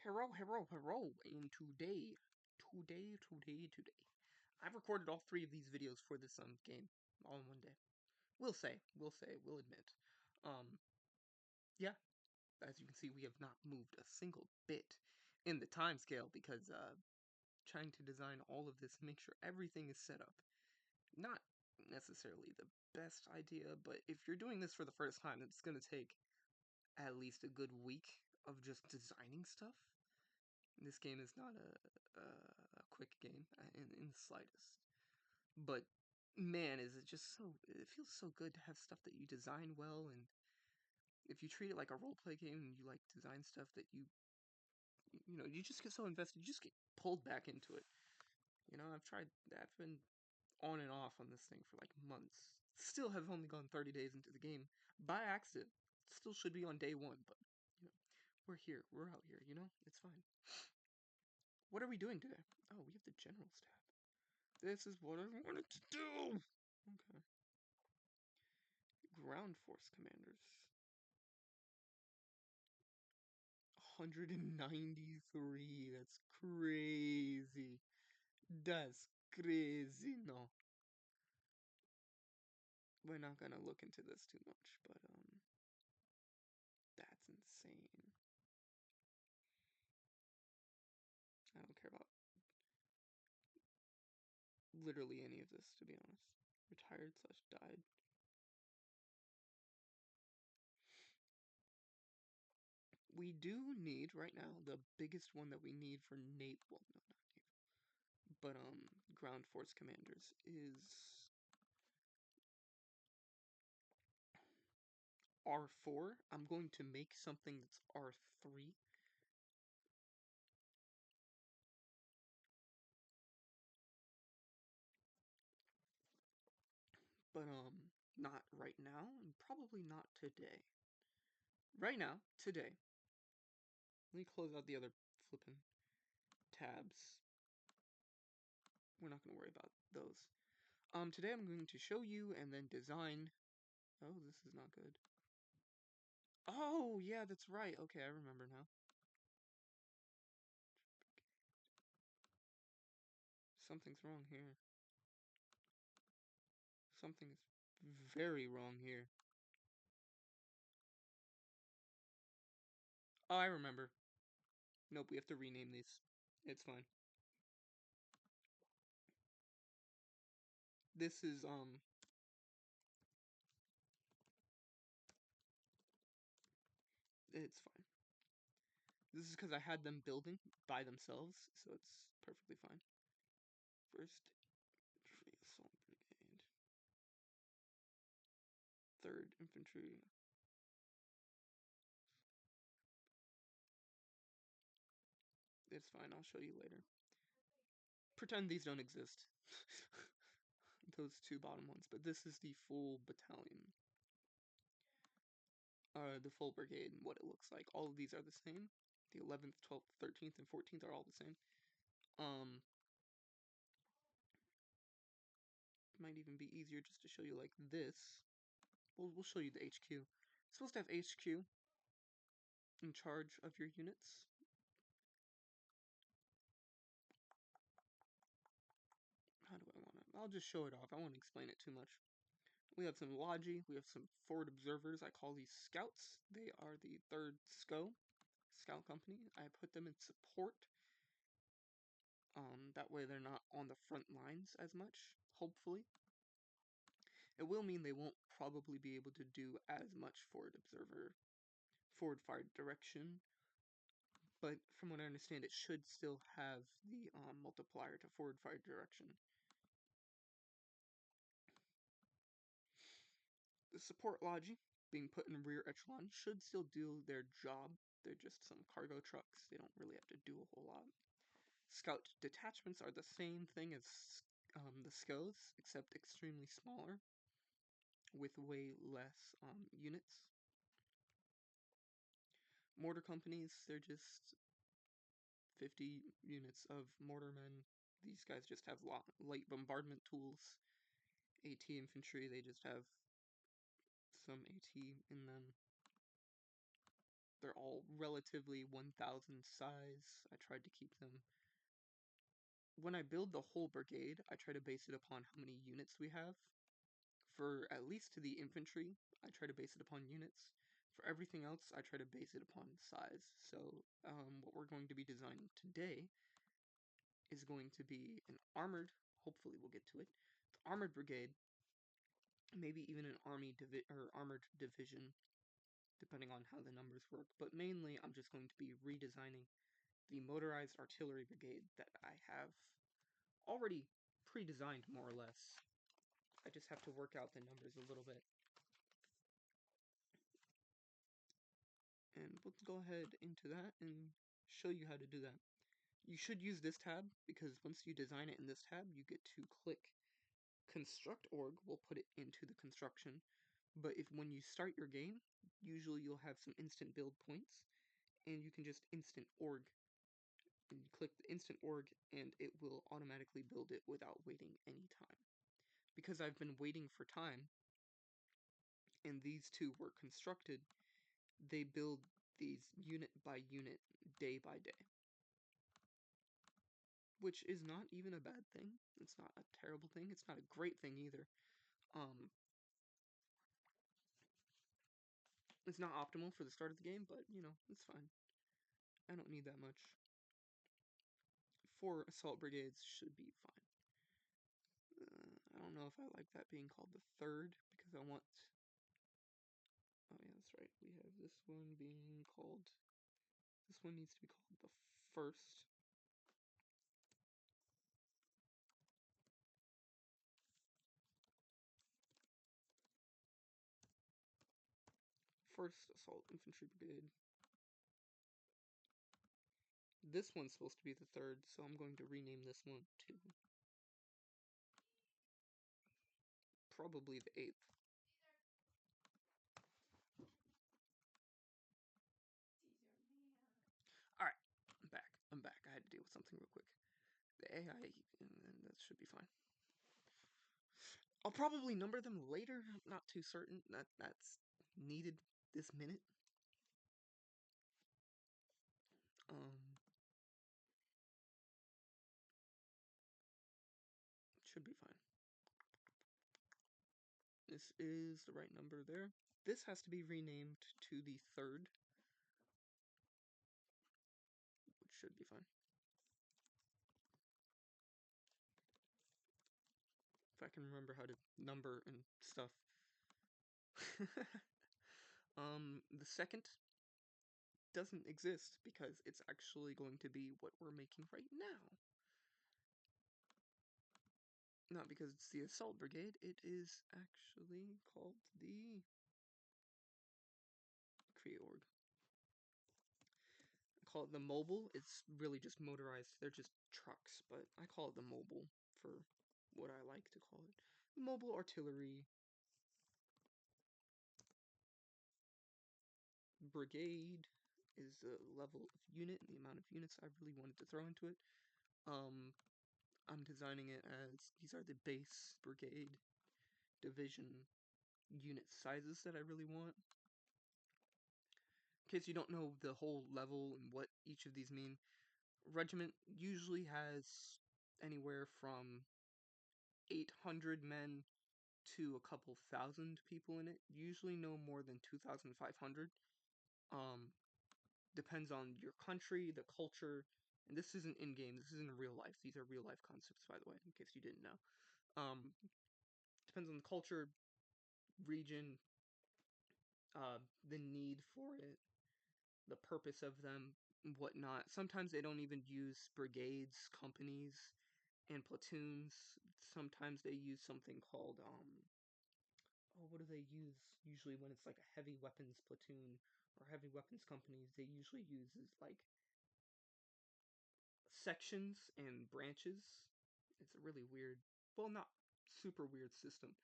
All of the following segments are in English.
Hello, and today, I've recorded all 3 of these videos for this game, all in one day. We'll admit. Um, yeah, as you can see, we have not moved a single bit in the time scale because, trying to design all of this and make sure everything is set up. Not necessarily the best idea, but if you're doing this for the first time, it's gonna take at least a good week of just designing stuff. This game is not a quick game in the slightest. But man, is it just so, it feels so good to have stuff that you design well, and if you treat it like a roleplay game and you like design stuff that you just get so invested, you just get pulled back into it. I've been on and off on this thing for like months. Still have only gone 30 days into the game by accident. Still should be on day 1, but we're here. We're out here, it's fine. What are we doing today? Oh, we have the general's tab. This is what I wanted to do! Okay. Ground force commanders. 193. That's crazy. That's crazy. No. We're not gonna look into this too much, but, that's insane. I don't care about literally any of this, to be honest. Retired / died. We do need, right now, the biggest one that we need for naval, well, no, not naval, but, ground force commanders is R4. I'm going to make something that's R3. But, not right now, and probably not today. Right now, today, let me close out the other flipping tabs. We're not going to worry about those. Today I'm going to show you and then design. Oh, this is not good. Oh, yeah, that's right. Okay, I remember now. Something's wrong here. Something is very wrong here. Oh, I remember. Nope, we have to rename these. It's fine. This is, it's fine. This is because I had them building by themselves, so it's perfectly fine. First Infantry Assault Brigade. 3rd Infantry. It's fine, I'll show you later. Pretend these don't exist. Those 2 bottom ones, but this is the full battalion. The full brigade and what it looks like. All of these are the same. The 11th, 12th, 13th, and 14th are all the same. Might even be easier just to show you like this. We'll show you the HQ. It's supposed to have HQ in charge of your units. How do I want to? I'll just show it off. I won't explain it too much. We have some Logi. We have some forward observers. I call these scouts. They are the 3rd Scout Company. I put them in support. That way they're not on the front lines as much, hopefully. It will mean they won't probably be able to do as much forward fire direction, but from what I understand, it should still have the multiplier to forward fire direction. The support Logi, being put in rear echelon, should still do their job. They're just some cargo trucks. They don't really have to do a whole lot. Scout detachments are the same thing as the Scouts, except extremely smaller, with way less units. Mortar companies, they're just 50 units of mortarmen. These guys just have light bombardment tools. AT infantry, they just have some AT in them. They're all relatively 1000 size. I tried to keep them. When I build the whole brigade, I try to base it upon how many units we have. For at least the infantry, I try to base it upon units. For everything else, I try to base it upon size. So, what we're going to be designing today is going to be an armored, hopefully we'll get to it, the armored brigade, maybe even an armored division, depending on how the numbers work. But mainly, I'm just going to be redesigning the motorized artillery brigade that I have already pre-designed, more or less. I just have to work out the numbers a little bit. And we'll go ahead into that and show you how to do that. You should use this tab, because once you design it in this tab, you get to click construct org, will put it into the construction. But when you start your game, usually you'll have some instant build points, and you can just instant org, and you click the instant org, and it will automatically build it without waiting any time. Because I've been waiting for time, and these two were constructed, they build these unit by unit, day by day. Which is not even a bad thing. It's not a terrible thing. It's not a great thing either. It's not optimal for the start of the game, but, you know, it's fine. I don't need that much. 4 assault brigades should be fine. I don't know if I like that being called the third, because I want... Oh yeah, that's right. We have this one being called... This one needs to be called the first. First Assault Infantry Brigade. This one's supposed to be the third, so I'm going to rename this one to probably the 8th. Alright, I'm back. I had to deal with something real quick. The AI, and that should be fine. I'll probably number them later, I'm not too certain that's needed this minute. Should be fine. This is the right number there. This has to be renamed to the third, which should be fine. If I can remember how to number and stuff. The second doesn't exist because it's actually going to be what we're making right now. Not because it's the assault brigade, it is actually called the create org. I call it the mobile. It's really just motorized. They're just trucks, but I call it the mobile for what I like to call it. The mobile artillery brigade is the level of unit and the amount of units I really wanted to throw into it. I'm designing it as these are the base brigade division unit sizes that I really want. In case you don't know the whole level and what each of these mean, regiment usually has anywhere from 800 men to a couple thousand people in it. Usually no more than 2,500. Depends on your country, the culture, and this isn't in-game, this isn't real life. These are real-life concepts, by the way, in case you didn't know. Depends on the culture, region, the need for it, the purpose of them, and whatnot. Sometimes they don't even use brigades, companies, and platoons. Sometimes they use something called, oh, what do they use? Usually when it's like a heavy weapons platoon or heavy weapons companies, they usually use is like sections and branches. It's a really weird, well, not super weird system,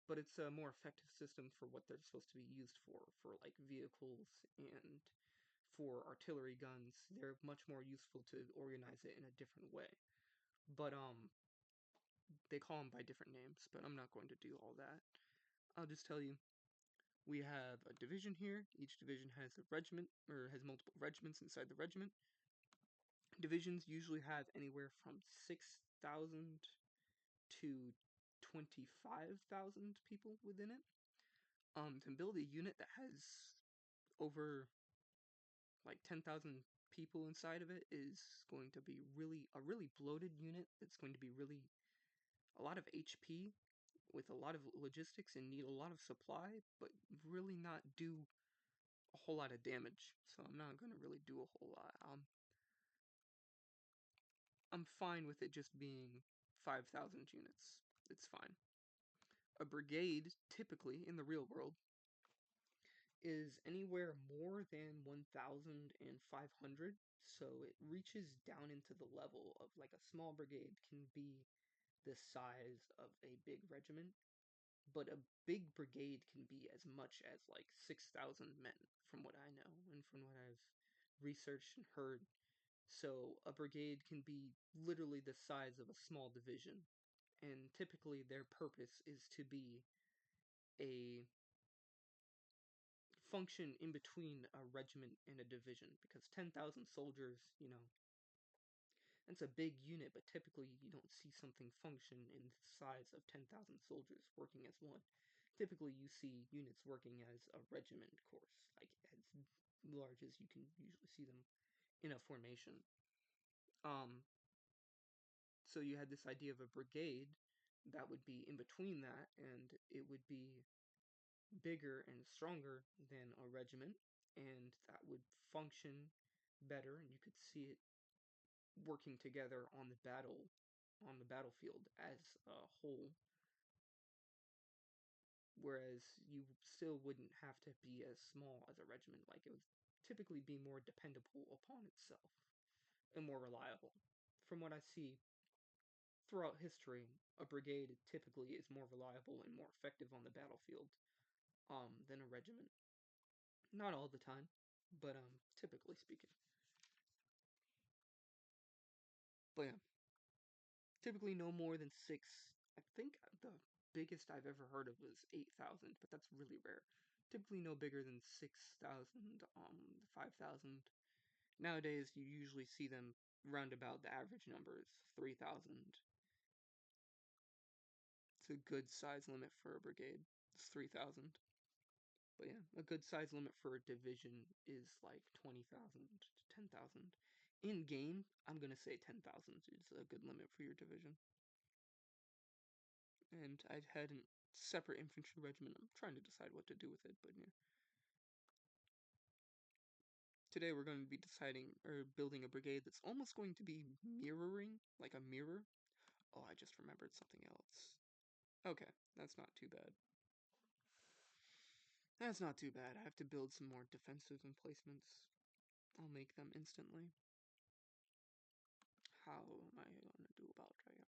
but it's a more effective system for what they're supposed to be used for like vehicles and for artillery guns. They're much more useful to organize it in a different way. But they call them by different names, but I'm not going to do all that. I'll just tell you, We have a division here. Each division has a regiment, or has multiple regiments inside the regiment. Divisions usually have anywhere from 6,000 to 25,000 people within it. To build a unit that has over like 10,000 people inside of it is going to be a really bloated unit. It's going to be really a lot of HP with a lot of logistics and need a lot of supply, but really not do a whole lot of damage. So I'm not going to really do a whole lot. I'm fine with it just being 5,000 units. It's fine. A brigade, typically in the real world, is anywhere more than 1,500, so it reaches down into the level of like a small brigade can be the size of a big regiment, but a big brigade can be as much as like 6,000 men, from what I know and from what I've researched and heard. So a brigade can be literally the size of a small division, and typically their purpose is to be a function in between a regiment and a division, because 10,000 soldiers, that's a big unit, but typically you don't see something function in the size of 10,000 soldiers working as one. Typically you see units working as a regiment course, like as large as you can usually see them in a formation. Um, so you had this idea of a brigade that would be in between that, and it would be bigger and stronger than a regiment, and that would function better, and you could see it working together on the battlefield as a whole. Whereas you still wouldn't have to be as small as a regiment, like it would typically be more dependable upon itself and more reliable. From what I see throughout history, a brigade typically is more reliable and more effective on the battlefield than a regiment. Not all the time, but typically speaking. But yeah, typically no more than six. I think the biggest I've ever heard of was 8,000, but that's really rare. Typically no bigger than 6,000, 5,000. Nowadays you usually see them round about the average numbers, 3,000. It's a good size limit for a brigade. It's 3,000. But yeah, a good size limit for a division is like 20,000 to 10,000. In game, I'm gonna say 10,000 is a good limit for your division. And I had a separate infantry regiment. I'm trying to decide what to do with it, but yeah. Today we're going to be deciding or building a brigade that's almost going to be mirroring, like a mirror. Oh, I just remembered something else. Okay, that's not too bad. That's not too bad. I have to build some more defensive emplacements. I'll make them instantly. How am I going to do about that?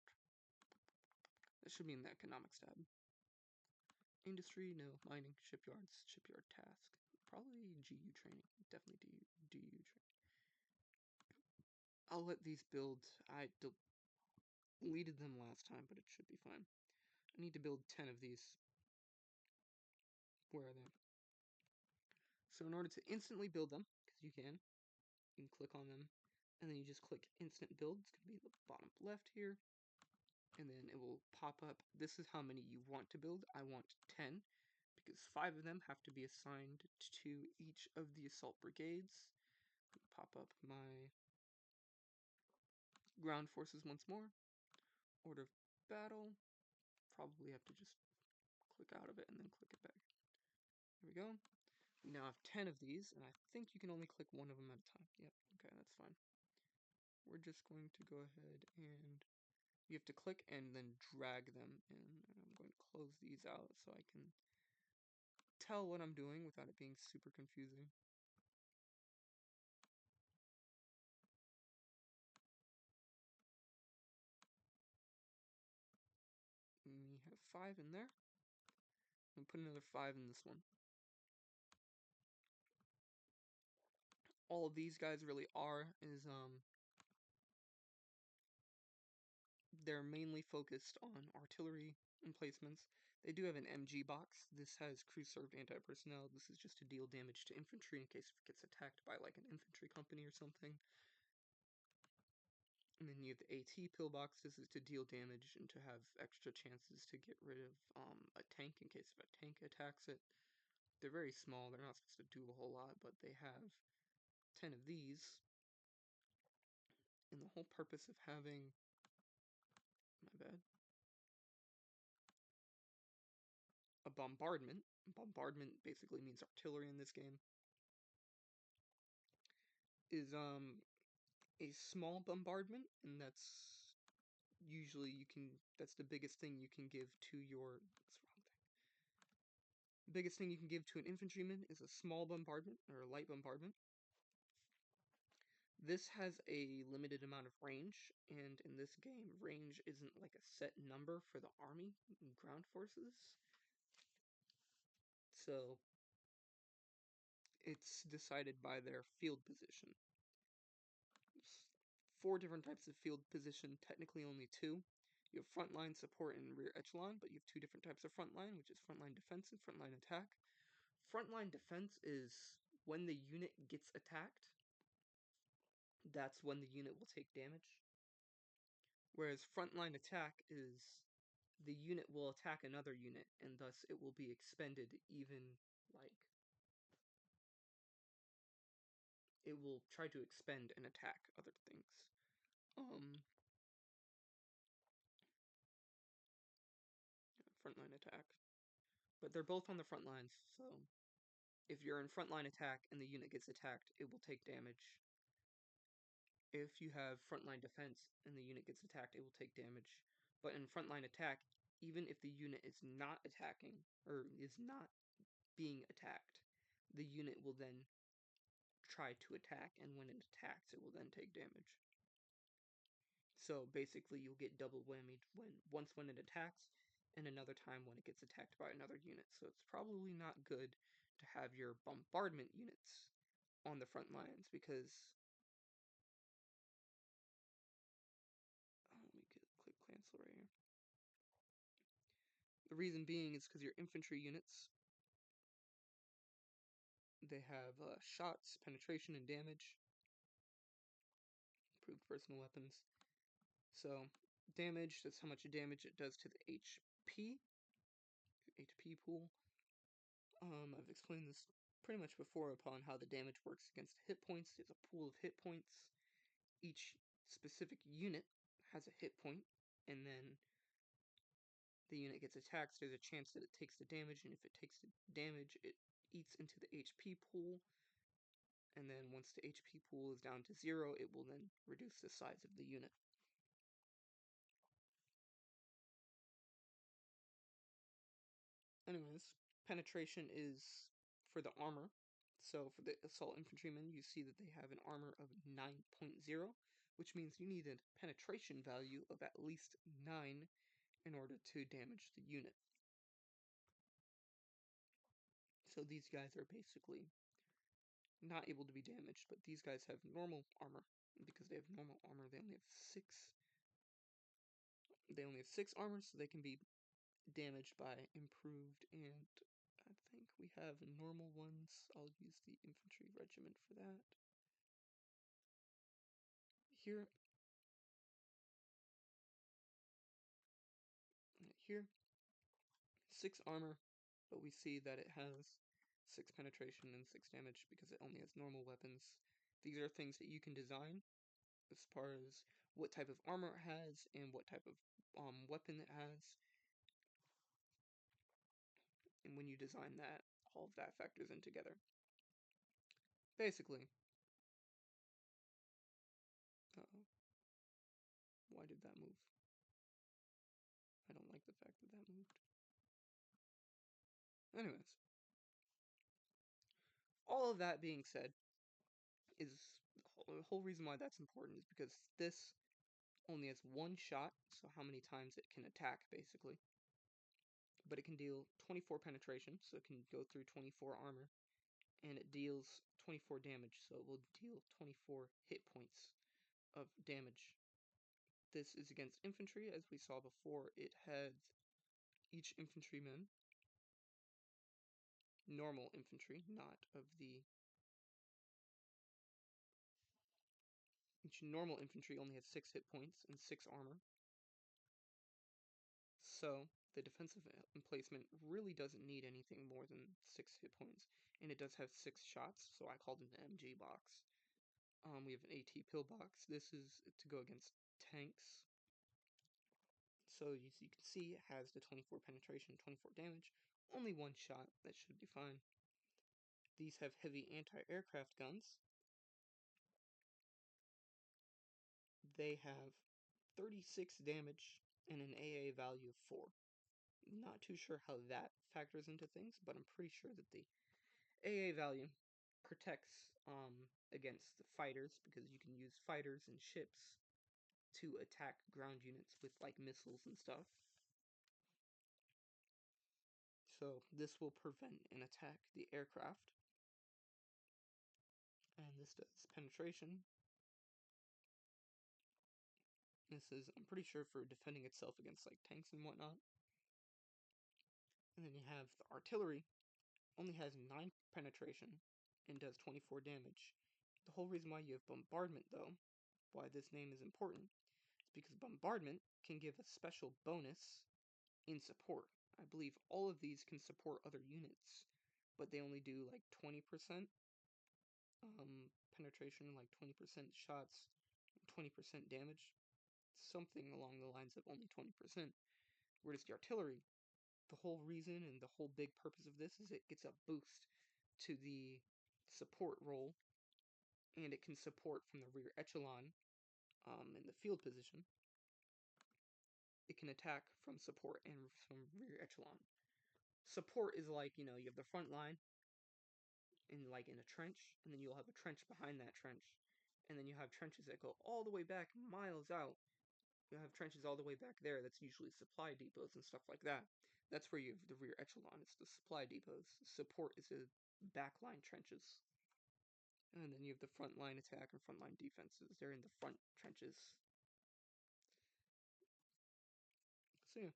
That should be in the economics tab. Industry, no. Mining, shipyards, shipyard task. Probably GU training. Definitely DU training. I'll let these build. I deleted them last time, but it should be fine. I need to build 10 of these. Where are they? So in order to instantly build them, because you can click on them, and then you just click instant build. It's going to be in the bottom left here, and then it will pop up. This is how many you want to build. I want 10, because 5 of them have to be assigned to each of the assault brigades. Pop up my ground forces once more. Order of battle. Probably have to just click out of it and then click it back. There we go. We now have 10 of these, and I think you can only click one of them at a time. Yep, okay, that's fine. We're just going to go ahead and you have to click and then drag them in. And I'm going to close these out so I can tell what I'm doing without it being super confusing. We have 5 in there. And put another 5 in this one. All of these guys really are is they're mainly focused on artillery emplacements. They do have an MG box. This has crew-served anti-personnel. This is just to deal damage to infantry in case it gets attacked by like an infantry company or something. And then you have the AT pillbox. This is to deal damage and to have extra chances to get rid of a tank in case if a tank attacks it. They're very small. They're not supposed to do a whole lot, but they have 10 of these. And the whole purpose of having... my bad. A bombardment. Bombardment basically means artillery in this game. Is a small bombardment, and that's usually that's the biggest thing you can give to your... what's the wrong thing? The biggest thing you can give to an infantryman is a small bombardment, or a light bombardment. This has a limited amount of range, and in this game, range isn't like a set number for the army and ground forces. So, it's decided by their field position. There's 4 different types of field position, technically only 2. You have frontline support and rear echelon, but you have 2 different types of frontline, which is frontline defense and frontline attack. Frontline defense is when the unit gets attacked, that's when the unit will take damage. Whereas frontline attack is the unit will attack another unit, and thus it will be expended even, like, it will try to expend and attack other things. Frontline attack. But they're both on the front lines, so if you're in frontline attack and the unit gets attacked, it will take damage. If you have frontline defense and the unit gets attacked, it will take damage. But in frontline attack, even if the unit is not attacking, or is not being attacked, the unit will then try to attack, and when it attacks, it will then take damage. So basically, you'll get double whammied once when it attacks, and another time when it gets attacked by another unit. So it's probably not good to have your bombardment units on the front lines, because let me click cancel right here. The reason being is because your infantry units, they have shots, penetration, and damage. Improved personal weapons. So damage, that's how much damage it does to the HP pool. I've explained this pretty much before upon how the damage works against hit points. There's a pool of hit points. Each specific unit has a hit point, and then the unit gets attacked, there's a chance that it takes the damage, and if it takes the damage, it eats into the HP pool, and then once the HP pool is down to 0, it will then reduce the size of the unit. Anyways, penetration is for the armor. So for the assault infantrymen, you see that they have an armor of 9.0, which means you need a penetration value of at least 9 in order to damage the unit. So these guys are basically not able to be damaged, but these guys have normal armor. And because they have normal armor, they only have 6. They only have 6 armor, so they can be damaged by improved, and I think we have normal ones. I'll use the infantry regiment for that. Here, 6 armor, but we see that it has 6 penetration and 6 damage because it only has normal weapons. These are things that you can design as far as what type of armor it has and what type of weapon it has. And when you design that, all of that factors in together. Basically, why did that move? I don't like the fact that that moved. Anyways, all of that being said, is the whole reason why that's important is because this only has 1 shot, so how many times it can attack, basically. But it can deal 24 penetration, so it can go through 24 armor, and it deals 24 damage, so it will deal 24 hit points of damage. This is against infantry. As we saw before, it has each infantryman, normal infantry, not of the... Each normal infantry only has 6 hit points and 6 armor. So the defensive emplacement really doesn't need anything more than 6 hit points. And it does have 6 shots, so I called it an MG box. We have an AT pillbox. This is to go against tanks. So as you can see, it has the 24 penetration, 24 damage. Only 1 shot, that should be fine. These have heavy anti-aircraft guns. They have 36 damage and an AA value of 4. Not too sure how that factors into things, but I'm pretty sure that the AA value protects against the fighters, because you can use fighters and ships to attack ground units with like missiles and stuff. So this will prevent and attack the aircraft. And this does penetration. This is, I'm pretty sure, for defending itself against like tanks and whatnot. And then you have the artillery, only has 9 penetration and does 24 damage. The whole reason why you have bombardment, though, why this name is important, is because bombardment can give a special bonus in support. I believe all of these can support other units, but they only do like 20% penetration, like 20% shots, 20% damage, something along the lines of only 20%. Whereas the artillery, the whole reason and the whole big purpose of this is it gets a boost to the support roll, and it can support from the rear echelon in the field position. It can attack from support and from rear echelon. Support is like, you have the front line in a trench, and then you'll have a trench behind that trench, and then you have trenches that go all the way back miles out. You have trenches all the way back there. That's usually supply depots and stuff like that. That's where you have the rear echelon. It's the supply depots. Support is the backline trenches. And then you have the front line attack and front line defenses. They're in the front trenches. So yeah.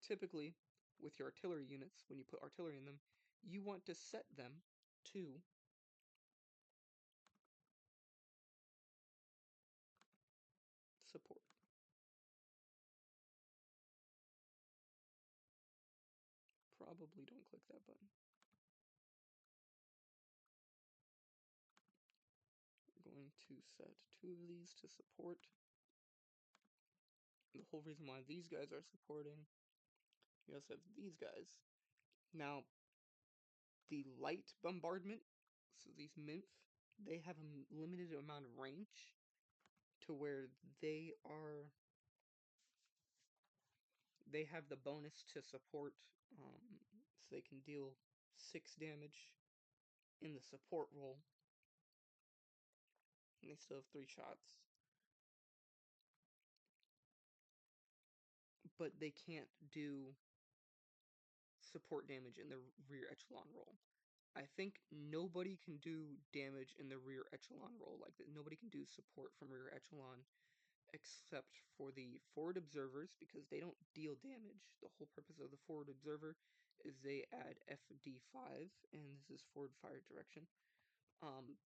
Typically, with your artillery units, when you put artillery in them, you want to set them to support. Probably don't click that button. We're going to set 2 of these to support. The whole reason why these guys are supporting, you also have these guys. Now, the light bombardment, so these MIMF, they have a limited amount of range to where they have the bonus to support, so they can deal 6 damage in the support roll, and they still have 3 shots. But they can't do support damage in the rear echelon roll. I think nobody can do damage in the rear echelon roll like that. Nobody can do support from rear echelon except for the forward observers, because they don't deal damage. The whole purpose of the forward observer is they add FD5, and this is forward fire direction.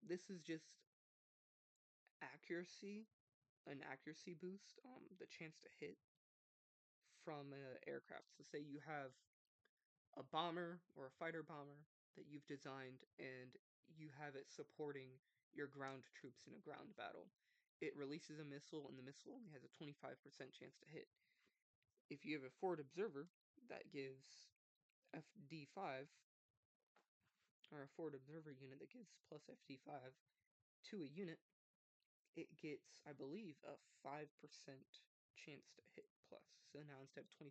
This is just accuracy, an accuracy boost, the chance to hit from an aircraft. So say you have a bomber or a fighter bomber that you've designed, and you have it supporting your ground troops in a ground battle. It releases a missile, and the missile only has a 25% chance to hit. If you have a forward observer that gives FD5, or a forward observer unit that gives plus FD5 to a unit, it gets, I believe, a 5% chance to hit plus. So now instead of 25%,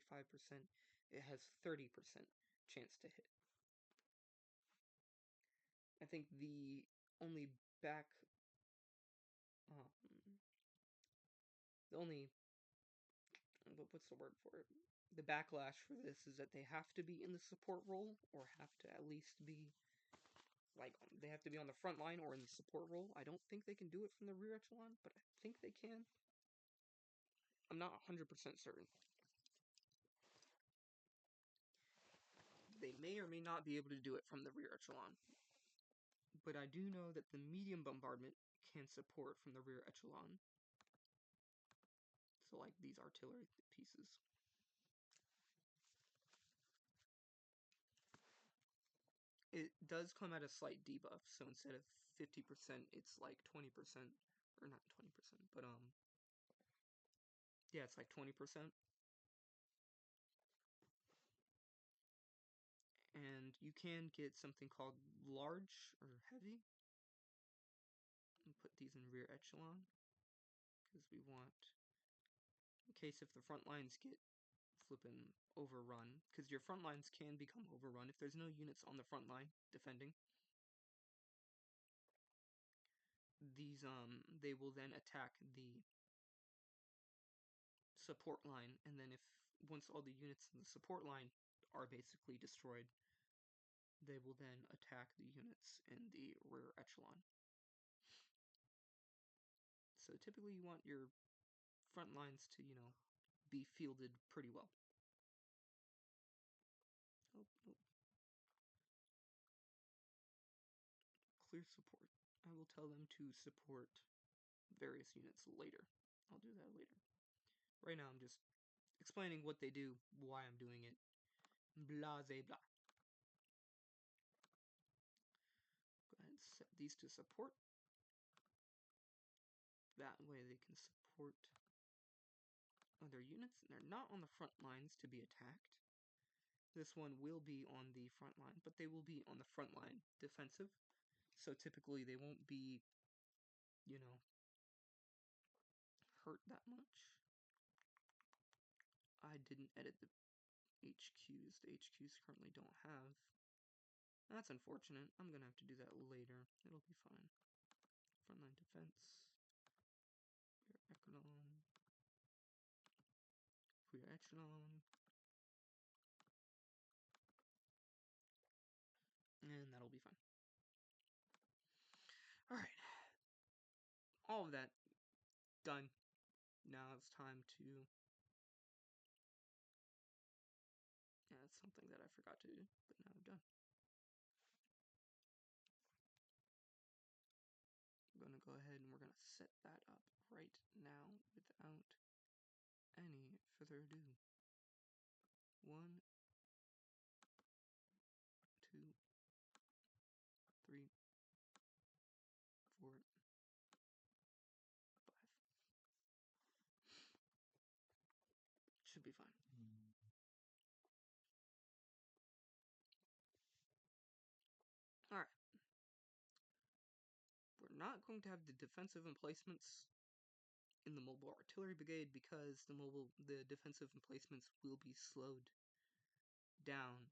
it has 30% chance to hit. I think the only um, the only, what's the word for it? The backlash for this is that they have to be in the support role, or have to at least be Like, they have to be on the front line or in the support role. I don't think they can do it from the rear echelon, but I think they can. I'm not 100% certain. They may or may not be able to do it from the rear echelon. But I do know that the medium bombardment can support from the rear echelon. So, like, these artillery pieces. It does come at a slight debuff, so instead of 50%, it's like 20%, or not 20%, but, yeah, it's like 20%. And you can get something called large, or heavy. And put these in rear echelon, because we want, in case if the front lines get flipping overrun, because your front lines can become overrun if there's no units on the front line defending. These, they will then attack the support line, and then once all the units in the support line are basically destroyed, they will then attack the units in the rear echelon. So typically you want your front lines to, be fielded pretty well. Oh, nope. Clear support. I will tell them to support various units later. I'll do that later. Right now I'm just explaining what they do, why I'm doing it. Blah, blah. Go ahead and set these to support. That way they can support other units, and they're not on the front lines to be attacked. This one will be on the front line, but they will be on the front line defensive. So typically they won't be, hurt that much. I didn't edit the HQs. The HQs currently don't have. That's unfortunate. I'm going to have to do that later. It'll be fine. Frontline defense. Rear echelon. Rear echelon. And that'll be fine. Alright. All of that done. Now it's time to... Yeah, it's something that I forgot to do, but now I'm done. I'm going to go ahead and we're going to set that up right now without any further ado. 1, 2, 3, 4, 5. Should be fine. Alright. We're not going to have the defensive emplacements in the mobile artillery brigade because the defensive emplacements will be slowed down.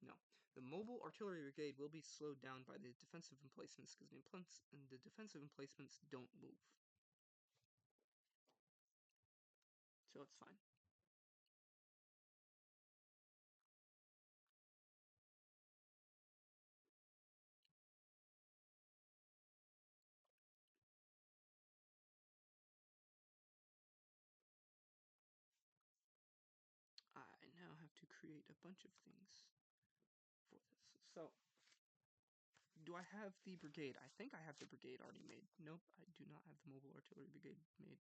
No, the mobile artillery brigade will be slowed down by the defensive emplacements because the defensive emplacements don't move. So it's fine. I now have to create a bunch of things for this. So, do I have the brigade? I think I have the brigade already made. Nope, I do not have the mobile artillery brigade made.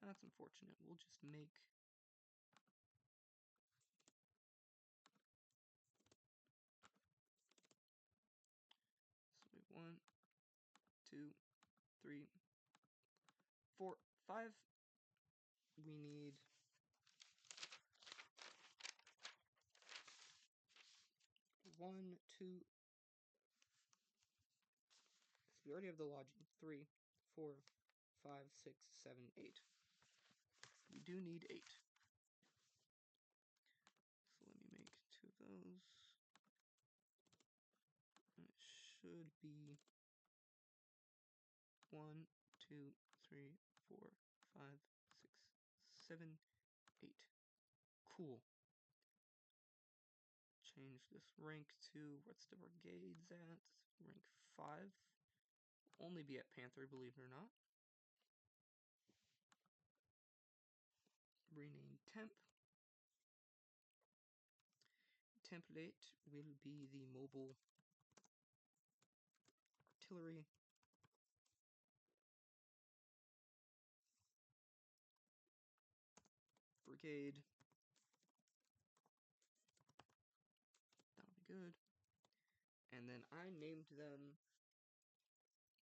That's unfortunate. We'll just make... So we have 1, 2, 3, 4, 5. We need... One, two. So we already have the lodging. 3, 4, 5, 6, 7, 8. We do need 8. So let me make 2 of those. And it should be 1, 2, 3, 4, 5, 6, 7, 8. Cool. Change this rank to, what's the brigades at? Rank 5. Only be at Panther, believe it or not. Rename temp. Template will be the mobile artillery. Brigade. That'll be good. And then I named them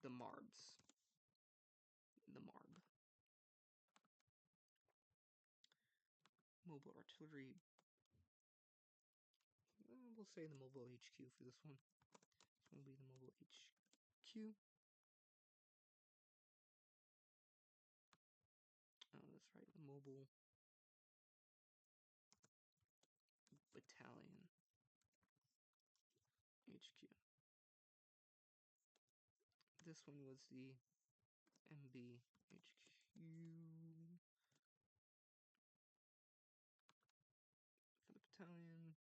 the Marbs. The Marb. Mobile artillery. We'll say the mobile HQ for this one. This one will be the mobile HQ. Oh, that's right, the mobile battalion HQ. This one was the MB HQ for the battalion.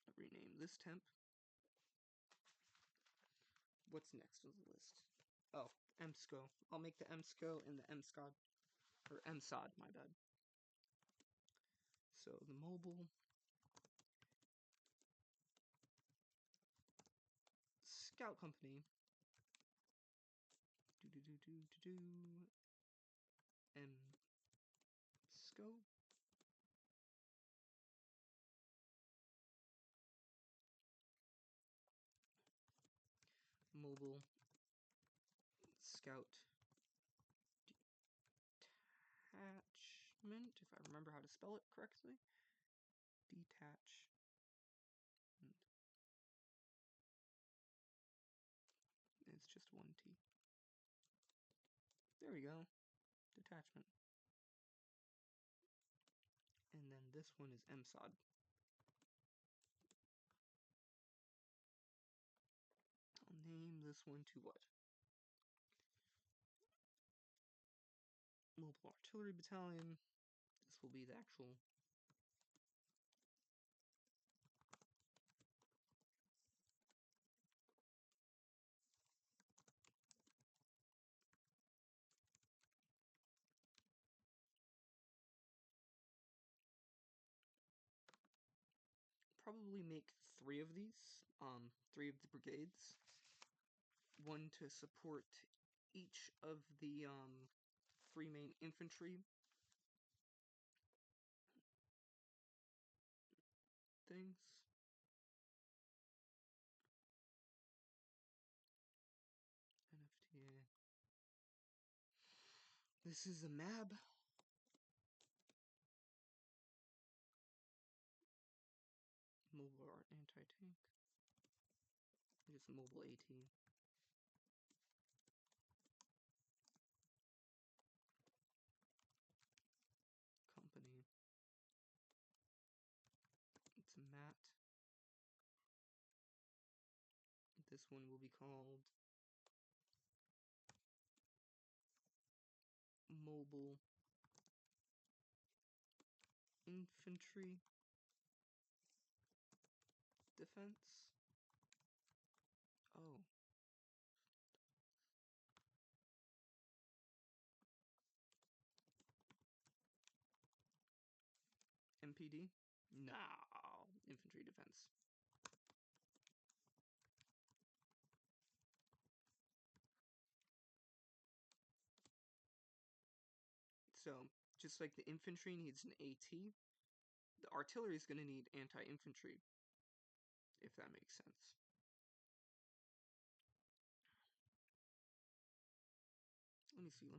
I'll rename this temp. What's next on the list? Oh, MSCO. I'll make the MSCO and the MSCOD, or MSOD, my bad. So the mobile scout company. MSCO. Mobile scout detachment, if I remember how to spell it correctly. Detach. It's just one T. There we go. Detachment. And then this one is MSOD. I'll name this one to what? Mobile Artillery Battalion. This will be the actual probably make 3 of these, 3 of the brigades. One to support each of the 3 main infantry things. NFTA. This is a MAB. Mobile Art Anti-Tank. Just Mobile AT. Company. It's MAT. This one will be called Mobile Infantry Defense. Oh. MPD? No. Infantry Defense. So, just like the infantry needs an AT, the artillery is going to need anti-infantry, if that makes sense. Let me see.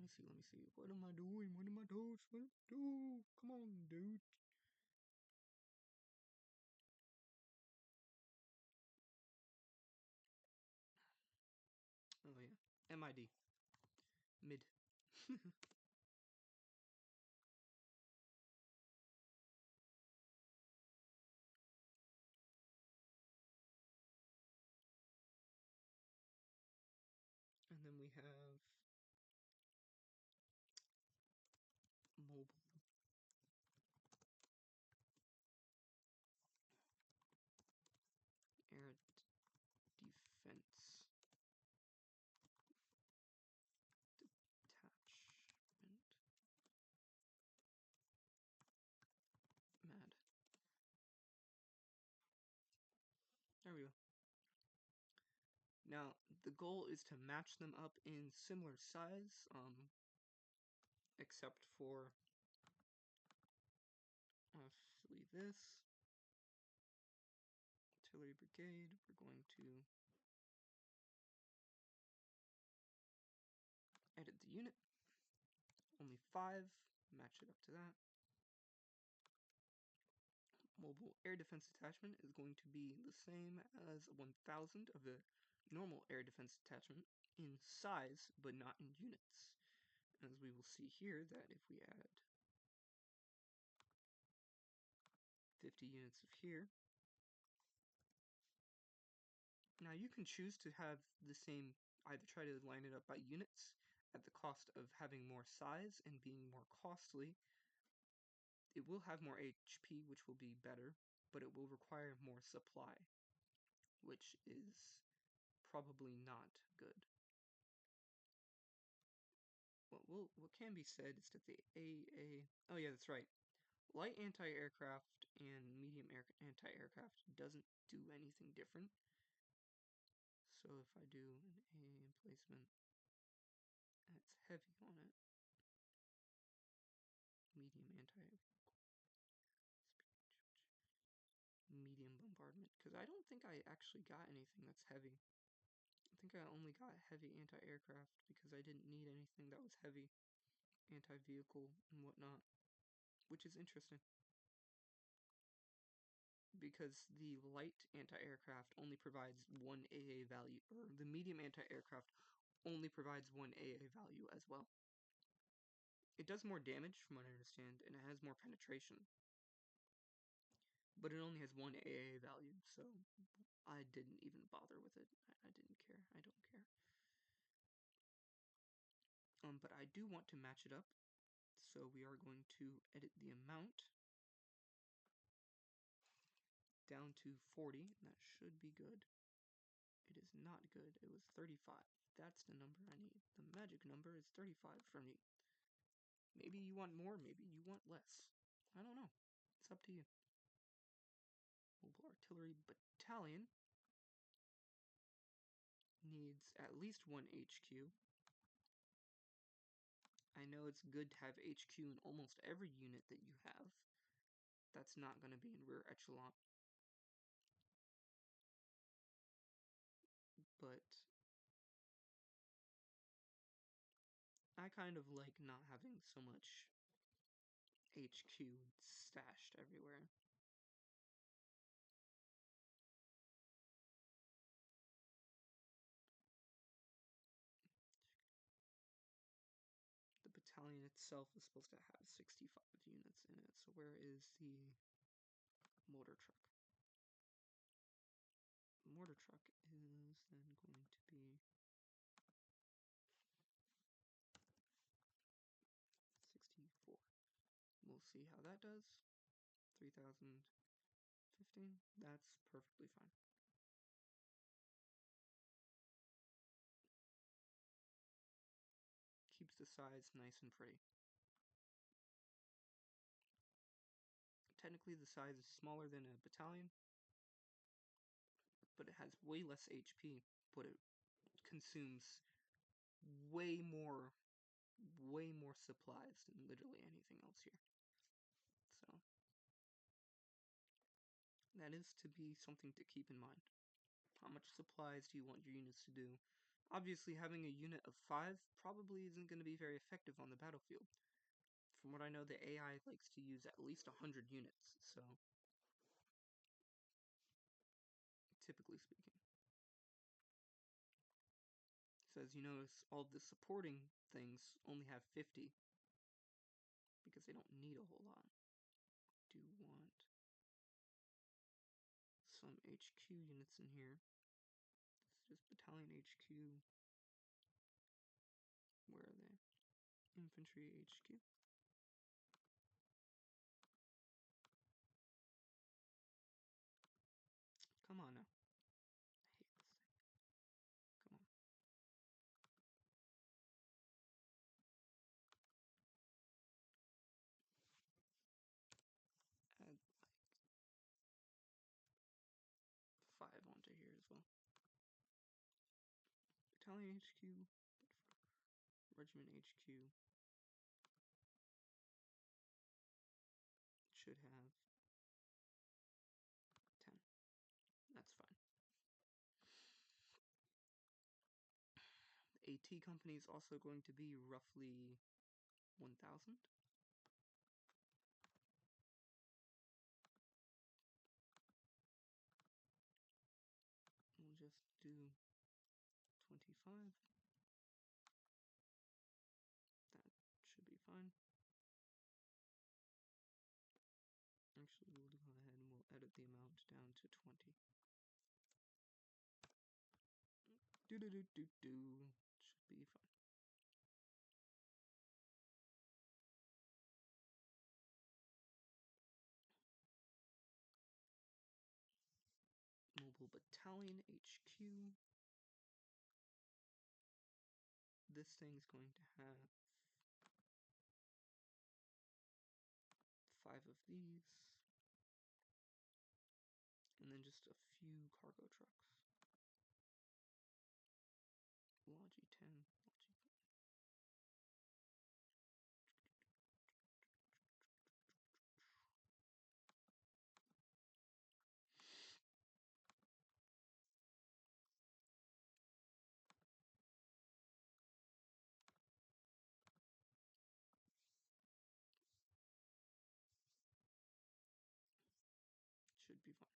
What am I doing? What am I doing? Come on, dude. Oh, yeah. MID. Mid. And then we have mobile Now, the goal is to match them up in similar size, except for this artillery brigade. We're going to edit the unit. Only 5, match it up to that. Mobile air defense detachment is going to be the same as 1,000 of the normal air defense detachment in size, but not in units. As we will see here, that if we add 50 units of here, now you can choose to have the same, either try to line it up by units at the cost of having more size and being more costly. It will have more HP, which will be better, but it will require more supply, which is probably not good. What can be said is that the oh yeah, that's right. Light anti-aircraft and medium anti-aircraft doesn't do anything different. So if I do an A emplacement that's heavy on it, medium medium bombardment, because I don't think I actually got anything that's heavy. I think I only got heavy anti-aircraft because I didn't need anything that was heavy, anti-vehicle and whatnot, which is interesting. Because the light anti-aircraft only provides one AA value, or the medium anti-aircraft only provides one AA value as well. It does more damage from what I understand, and it has more penetration. But it only has one AA value, so I didn't even bother with it. I didn't care. I don't care. But I do want to match it up, so we are going to edit the amount down to 40, and that should be good. It is not good. It was 35. That's the number I need. The magic number is 35 for me. Maybe you want more, maybe you want less. I don't know. It's up to you. Mobile Artillery Battalion needs at least one HQ. I know it's good to have HQ in almost every unit that you have. That's not going to be in rear echelon. But I kind of like not having so much HQ stashed everywhere. The battalion itself is supposed to have 65 units in it, so where is the mortar truck? Mortar truck is then going to be 64. We'll see how that does. 3,015. That's perfectly fine. Keeps the size nice and pretty. Technically, the size is smaller than a battalion, but it has way less HP, but it consumes way more supplies than literally anything else here. So that is to be something to keep in mind. How much supplies do you want your units to do? Obviously, having a unit of 5 probably isn't going to be very effective on the battlefield. From what I know, the AI likes to use at least 100 units, so typically speaking. Says you notice all the supporting things only have 50 because they don't need a whole lot. Do want some HQ units in here. This is just battalion HQ. Where are they? Infantry HQ. Come on now. I hate this thing. Come on. Add like 5 onto here as well. battalion HQ, regiment HQ should have 10. That's fine. The AT company is also going to be roughly 1,000. We'll just do 25. That should be fine. Actually, we'll go ahead and we'll edit the amount down to 20. Do. Should be fine. Mobile Battalion HQ. This thing's going to have 5 of these. And then just a few cargo trucks. Logi 10, Logi 5. Should be fine.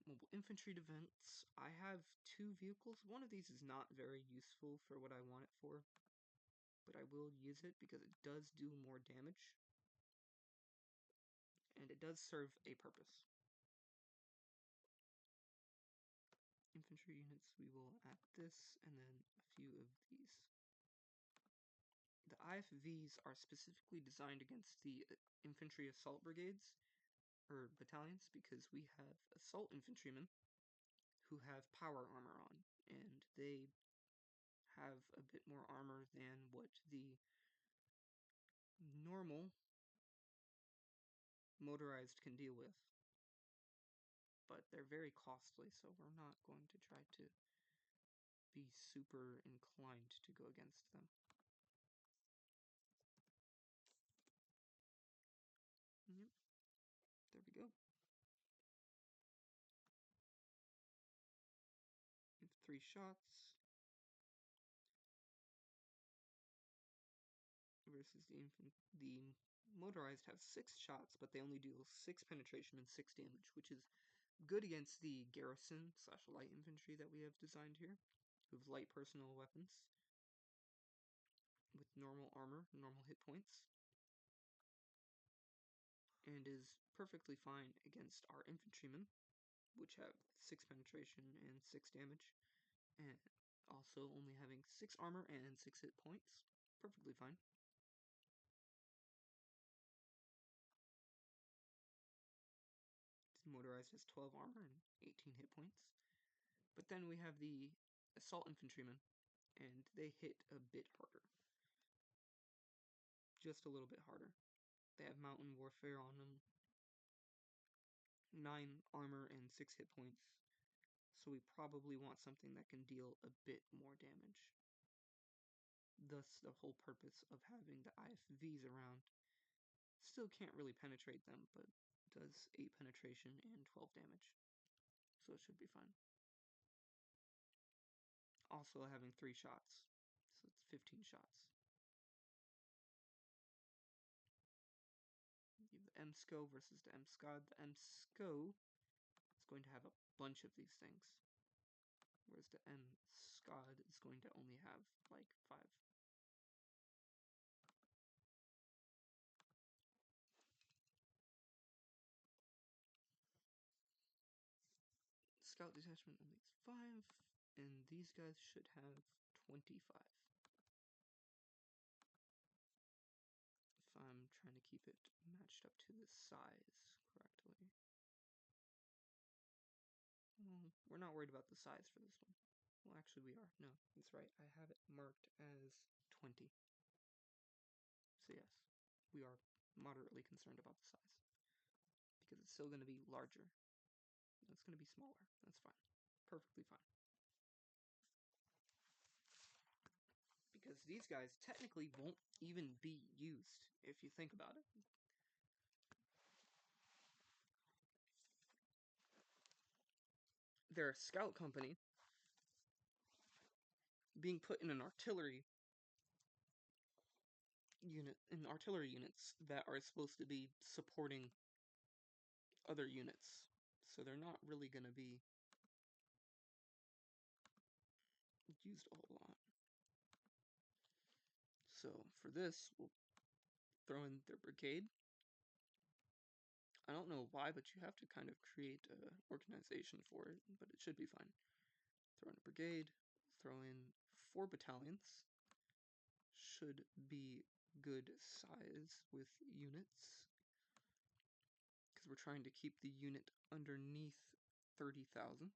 Mobile infantry defense. I have 2 vehicles. One of these is not very useful for what I want it for, but I will use it because it does do more damage, and it does serve a purpose. Infantry units, we will add this, and then a few of these. The IFVs are specifically designed against the infantry assault brigades, or battalions, because we have assault infantrymen who have power armor on, and they have a bit more armor than what the normal motorized can deal with. But they're very costly, so we're not going to try to be super inclined to go against them. Yep. There we go. We have 3 shots. Versus the motorized have 6 shots, but they only deal 6 penetration and 6 damage, which is good against the garrison / light infantry that we have designed here, who have light personal weapons with normal armor, normal hit points, and is perfectly fine against our infantrymen, which have 6 penetration and 6 damage, and also only having 6 armor and 6 hit points. Perfectly fine. Motorized has 12 armor and 18 hit points. But then we have the assault infantrymen, and they hit a bit harder. Just a little bit harder. They have mountain warfare on them. 9 armor and 6 hit points. So we probably want something that can deal a bit more damage. Thus the whole purpose of having the IFVs around. Still can't really penetrate them, but does 8 penetration and 12 damage. So it should be fine. Also having 3 shots. So it's 15 shots. You have the MSCO versus the MSCOD. The MSCO is going to have a bunch of these things, whereas the MSCOD is going to only have like 5. Scout detachment only has 5, and these guys should have 25. If I'm trying to keep it matched up to the size correctly. Well, we're not worried about the size for this one. Well, actually we are. No, that's right. I have it marked as 20. So yes, we are moderately concerned about the size, because it's still going to be larger. It's going to going to be smaller. That's fine. Perfectly fine. Because these guys technically won't even be used, if you think about it. They're a scout company being put in an artillery units that are supposed to be supporting other units. So they're not really going to be used a whole lot. So for this, we'll throw in their brigade. I don't know why, but you have to kind of create an organization for it, but it should be fine. Throw in a brigade, throw in 4 battalions. Should be good size with units, because we're trying to keep the unit underneath 30,000.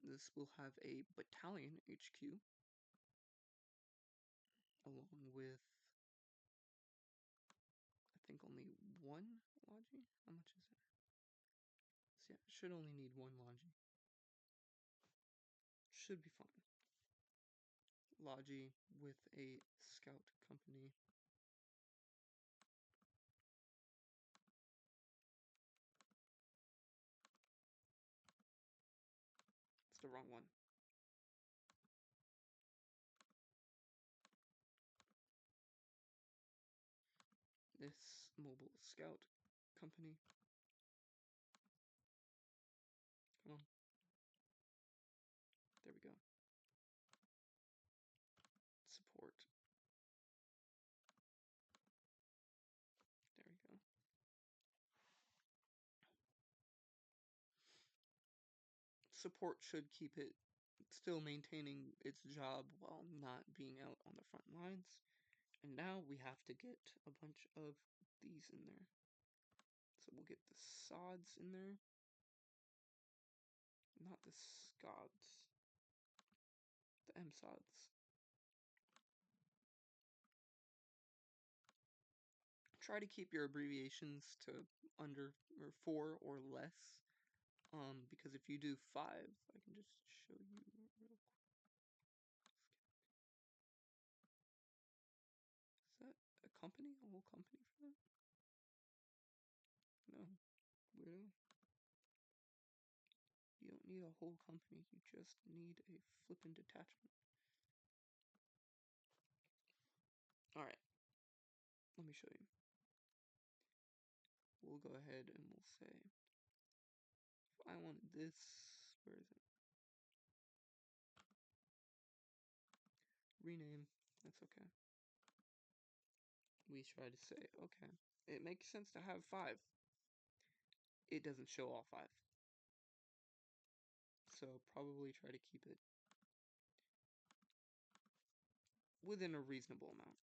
This will have a battalion HQ, along with, I think, only 1 Logi? How much is it? So yeah, should only need 1 Logi. Should be fine. Logi with a scout company. It's the wrong one. This mobile scout company. Come on. There we go. Support. There we go. Support should keep it still maintaining its job while not being out on the front lines. And now we have to get a bunch of these in there. So we'll get the sods in there. Not the scods. The M-sods. Try to keep your abbreviations to under or 4 or less. Because if you do 5, I can just show you real quick. Is that a company? A whole company for that? No. Weirdo. You don't need a whole company, you just need a flippin' detachment. Alright. Let me show you. We'll go ahead and we'll say, if I wanted this, where is it? Rename, that's okay. We try to say, okay, it makes sense to have 5. It doesn't show all 5. So probably try to keep it within a reasonable amount.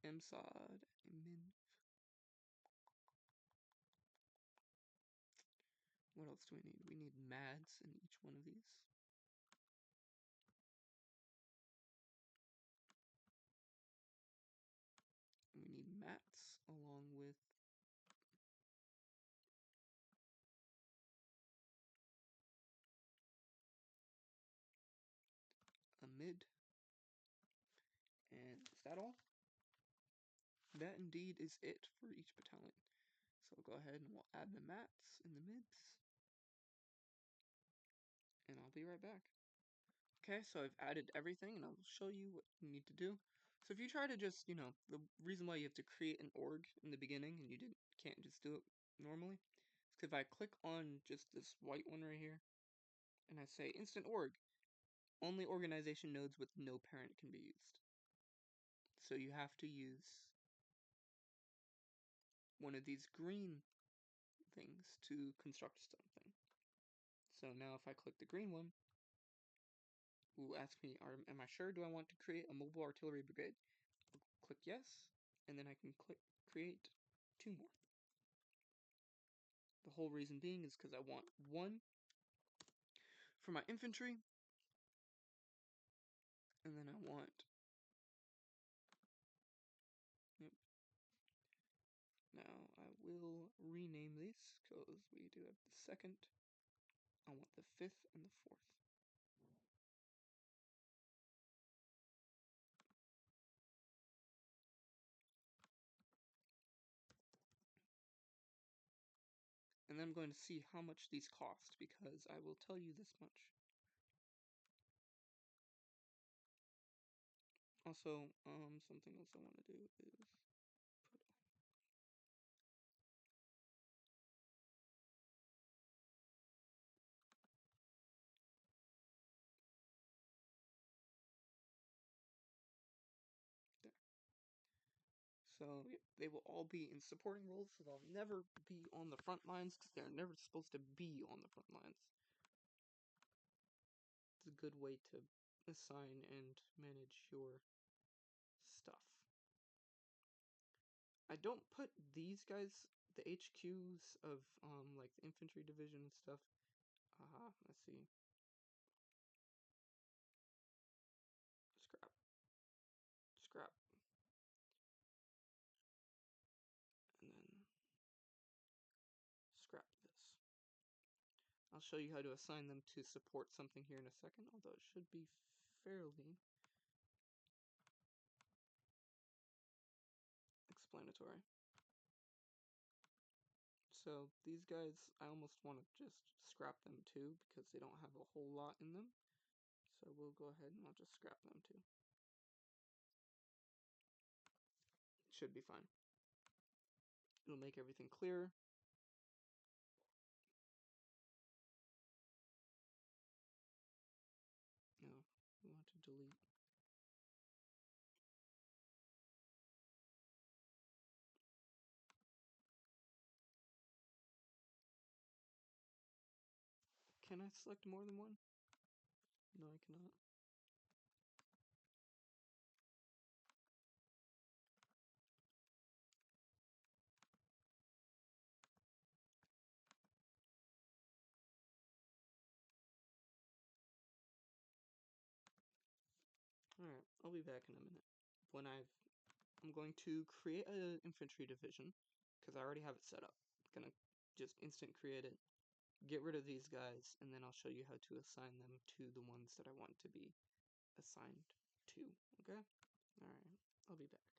MSOD, min. What else do we need? We need MADs in each one of these. And we need mats along with a mid. And is that all? That indeed is it for each battalion. So we'll go ahead and we'll add the mats in the mids. And I'll be right back. Okay, so I've added everything and I'll show you what you need to do. So if you try to just, the reason why you have to create an org in the beginning and you can't just do it normally, is because if I click on just this white one right here, and I say instant org, only organization nodes with no parent can be used. So you have to use one of these green things to construct something. So now if I click the green one, it will ask me, am I sure, do I want to create a mobile artillery brigade? I'll click yes, and then I can click create 2 more. The whole reason being is because I want 1 for my infantry, want. Yep. Now I will rename these because we do have the 2nd. I want the 5th and the 4th. And then I'm going to see how much these cost, because I will tell you this much. Also, something else I want to do is put there. So they will all be in supporting roles, so they'll never be on the front lines, because they're never supposed to be on the front lines. It's a good way to assign and manage your stuff. I don't put these guys, the HQs of like the infantry division and stuff. Let's see. Scrap. Scrap. And then scrap this. I'll show you how to assign them to support something here in a second, although it should be fairly explanatory. So these guys, I almost want to just scrap them too, because they don't have a whole lot in them. So we'll go ahead and I'll just scrap them too. It should be fine. It'll make everything clearer. No, we want to delete. Can I select more than one? No, I cannot. Alright, I'll be back in a minute. When I'm going to create an infantry division, because I already have it set up. I'm gonna just instant create it, get rid of these guys, and then I'll show you how to assign them to the ones that I want to be assigned to, okay? Alright, I'll be back.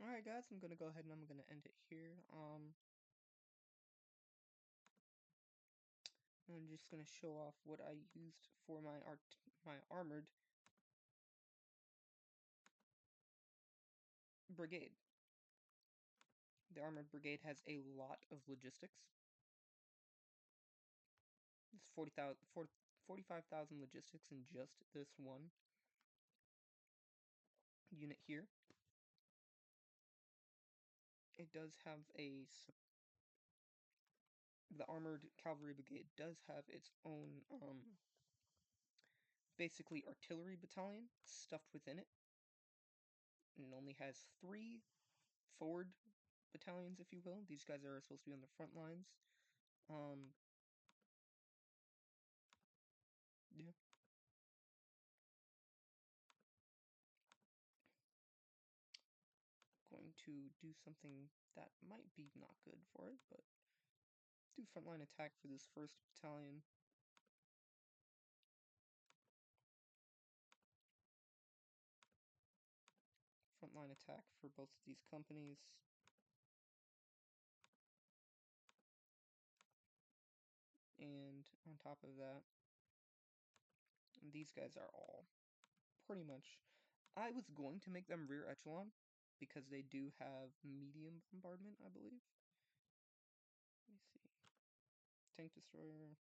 Alright guys, I'm gonna go ahead and I'm gonna end it here. I'm just gonna show off what I used for my armored brigade. The armored brigade has a lot of logistics. It's 45,000 logistics in just this one unit here. It does have the armored cavalry brigade does have its own, basically artillery battalion stuffed within it. And it only has 3 forward battalions, if you will. These guys are supposed to be on the front lines. Yeah. Going to do something that might be not good for it, but do frontline attack for this first battalion. Frontline attack for both of these companies. And on top of that, these guys are all pretty much... I was going to make them rear echelon, because they do have medium bombardment, I believe. Let me see. Tank destroyer,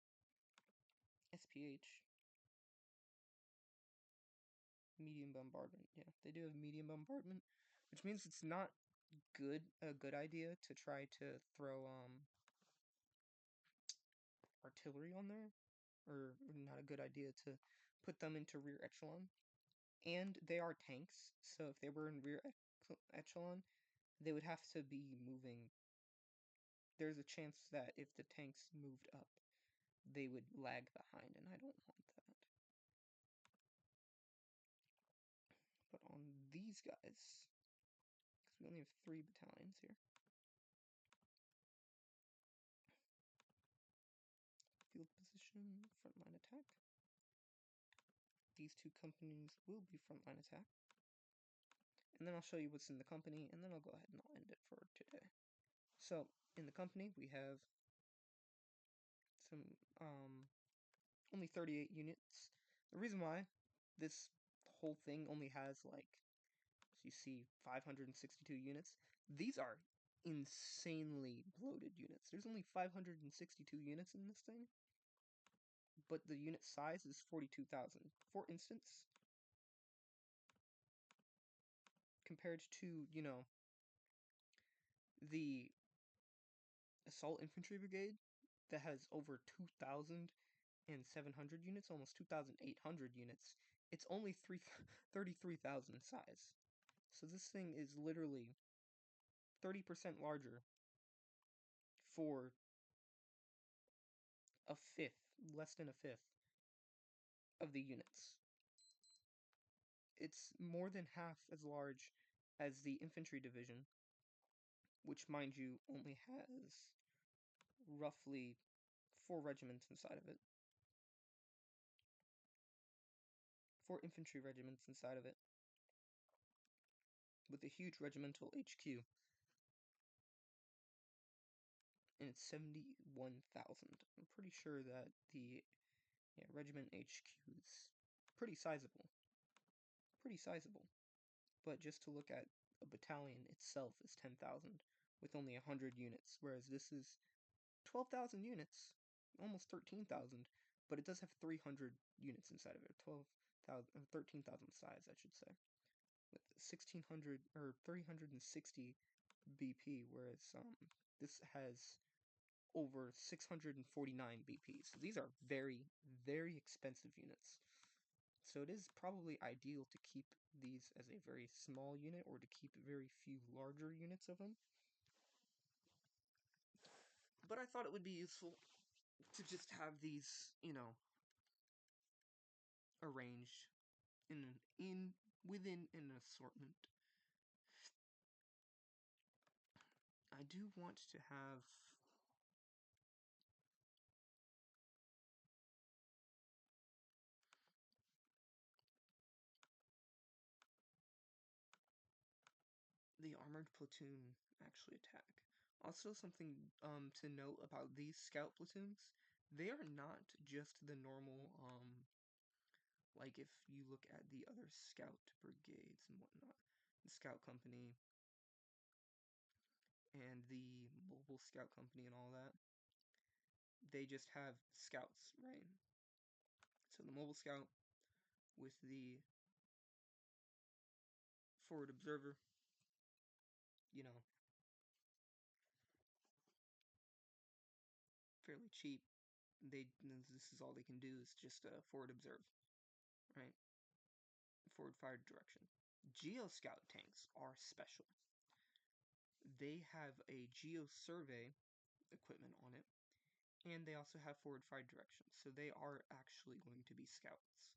SPH, medium bombardment. Yeah, they do have medium bombardment, which means it's not a good idea to try to throw artillery on there, or not a good idea to put them into rear echelon. And they are tanks, so if they were in rear echelon, they would have to be moving. There's a chance that if the tanks moved up, they would lag behind, and I don't want that. these guys, because we only have 3 battalions here. Field position, frontline attack. These 2 companies will be frontline attack. And then I'll show you what's in the company, and then I'll go ahead and I'll end it for today. So, in the company, we have some, only 38 units. The reason why this whole thing only has, like, so you see 562 units, these are insanely bloated units. There's only 562 units in this thing, but the unit size is 42,000. For instance, compared to, you know, the assault infantry brigade that has over 2,700 units, almost 2,800 units, it's only 33,000 size. So this thing is literally 30% larger for a fifth, less than a fifth of the units. It's more than half as large as the infantry division, which, mind you, only has roughly 4 regiments inside of it. 4 infantry regiments inside of it, with a huge regimental HQ. And it's 71,000. I'm pretty sure that the regiment HQ is pretty sizable. Pretty sizable. But just to look at a battalion itself is 10,000, with only 100 units, whereas this is 12,000 units, almost 13,000, but it does have 300 units inside of it, 12,000, 13,000 size, I should say, with 1,600 or 360 BP, whereas this has over 649 BP. So these are very, very expensive units. So it is probably ideal to keep these as a very small unit, or to keep very few larger units of them. But I thought it would be useful to just have these, you know, arranged within an assortment. I do want to have the armored platoon actually attack. Also, something to note about these scout platoons, they are not just the normal like if you look at the other scout brigades and whatnot, the scout company and the mobile scout company and all that, they just have scouts, right? So the mobile scout with the forward observer, you know, fairly cheap. This is all they can do is just forward observe, right? Forward fire direction. Geo scout tanks are special. They have a geo survey equipment on it, and they also have forward fire direction. So they are actually going to be scouts,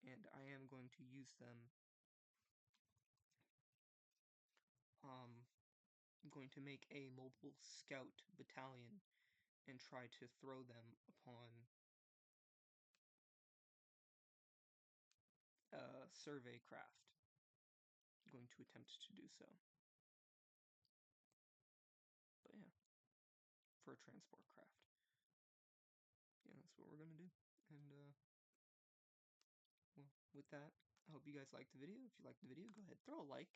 and I am going to use them. I'm going to make a mobile scout battalion and try to throw them upon a survey craft. I'm going to attempt to do so. But yeah, for a transport craft. Yeah, that's what we're gonna do. And well, with that, I hope you guys liked the video. If you liked the video, go ahead, throw a like.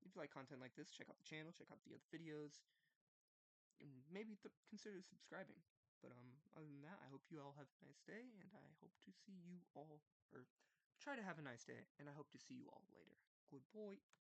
If you like content like this, check out the channel, check out the other videos, and maybe consider subscribing. But other than that, I hope you all have a nice day, and I hope to see you all, or try to have a nice day, and I hope to see you all later. Good boy.